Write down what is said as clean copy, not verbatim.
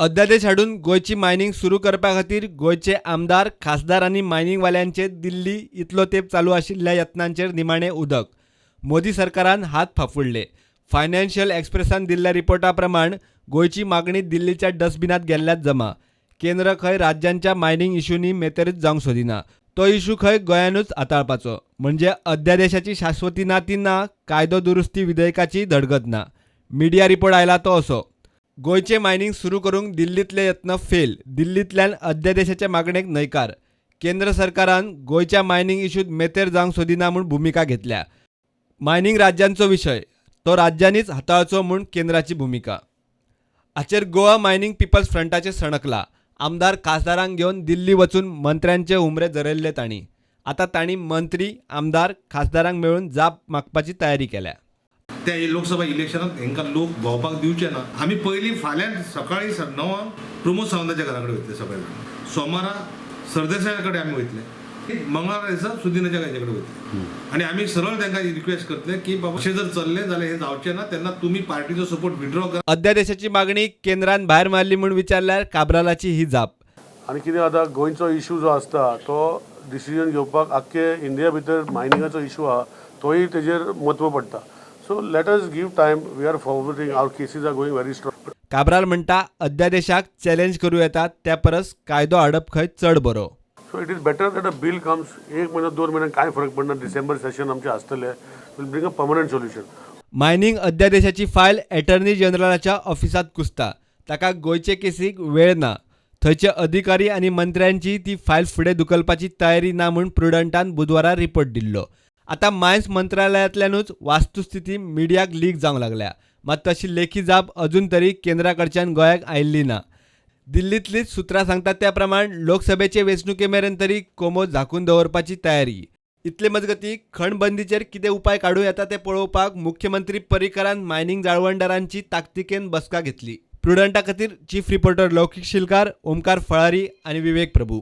अध्यादेश हाडून गोयची मायनिंग सुरू करपा खातीर गोयचे आमदार खासदार आनी मायनिंगवाल्यांचे दिल्ली इतलो तेंप चालू आशिल्ल्या यत्नांचेर निमाणें उदक. मोदी सरकारान हात फाफुडले. फायनान्शियल एक्सप्रेसान दिल्ल्या रिपोर्टा प्रमाण गोयची मागणी दिल्लीच्या डस्टबिनात गेल्ल्यात जमा. केंद्र खंय राज्यांच्या मायनिंग इश्यूंनी मेतेरीत जावंक सोदिना. तो इश्यू खंय गोंयानूच हाताळपाचो. म्हणजे अध्यादेशाची शाश्वती ना ती ना, कायदो दुरुस्ती विधेयकाची धडगत ना. मिडिया रिपोर्ट आयला तो असो. गोयचे मायनिंग सुरू करूंक दिल्लीतले यत्न फेल. दिल्लींतल्यान अध्यादेशाच्या मागणेक न्हयकार. केंद्र सरकारान गोयच्या मायनिंग इश्यूत मेतेर जावंक सोदिना म्हूण भुमिका घेतल्या. मायनिंग राज्यांचो विशय, तो राज्यांनीच हाताळचो म्हूण केंद्राची भुमिका. हाचेर गोवा मायनिंग पीपल्स फ्रंटाचेर सणकला. आमदार खासदारांक घेवन दिल्ली वचून मंत्र्यांचे उमरे झरयल्ले तांणी. आतां तांणी मंत्री आमदार खासदारांक मेळून जाप मागपाची तयारी केल्या. त्या लोकसभा इलेक्शनात हांकां लोक भोंवपाक दिवचे ना. आमी पयलीं फाल्यां सकाळीं 9 प्रमोद सावंताच्या घरा कडेन वयतले सगळे. सोमारा सरदेसाया कडेन आमी वयतले. मंगळारा दिसा सुदिनाच्या हेजे कडेन वयतले. आनी आमी सरळ तांकां रिक्वेस्ट करतले की बाबा अशें जर चल्लें जाल्यार हें जावचें ना. तेन्ना तुमी पार्टीचो सपोर्ट विड्रॉ करा. अध्यादेशाची मागणी केंद्रान भायर मारली म्हूण विचारल्यार काब्रालाची ही जाप. आनी कितें आतां गोंयचो इश्यू जो आसता तो डिसिजन घेवपाक आख्खे इंडिया भितर मायनिंगाचो इश्यू आहा तोय तेजेर म्हत्व पडटा. So let us give time. We are forwarding. Our cases are going very strong. Cabral म्हणटा अध्यादेशाक चॅलेंज करूं येता त्या परस कायदो हाडप खंय चड बरो. So it is better that a bill comes. 1 महिना 2 महिन्यान काय फरक पडना. डिसेंबर सेशन आमचे आसतले. Will bring a permanent solution. Mining अध्यादेशाची फायल अटॉर्नी जनरलाच्या ऑफिसात कुसता. ताका गोयचे केसीक वेळ ना. थंयचे अधिकारी आनी मंत्र्यांची ती फायल फुडें धुकलपाची तयारी ना म्हूण प्रुडंटान बुधवारा रिपोर्ट दिल्लो. आतां मायन्स मंत्रालयातल्यानूच वास्तुस्थिती मिडियाक लीक जावंक लागल्या. मात तशी लेखी जाप अजून तरी केंद्रा कडच्यान गोंयाक आयिल्ली ना. दिल्लींतलींच सुत्रां सांगतात त्या प्रमाण लोकसभेचे वेंचणुके मेरेन तरी कोमो झाकून दवरपाची तयारी. इतले मजगतीं खणबंदीचेर कितें उपाय काडूं येता तें पळोवपाक मुख्यमंत्री पर्रीकारान मायनिंग जाळवणदारांची ताकतिकेन बसका घेतली. प्रुडंटा खातीर चीफ रिपोर्टर लौकीक शिलकार, ओमकार फळारी आनी विवेक प्रभू.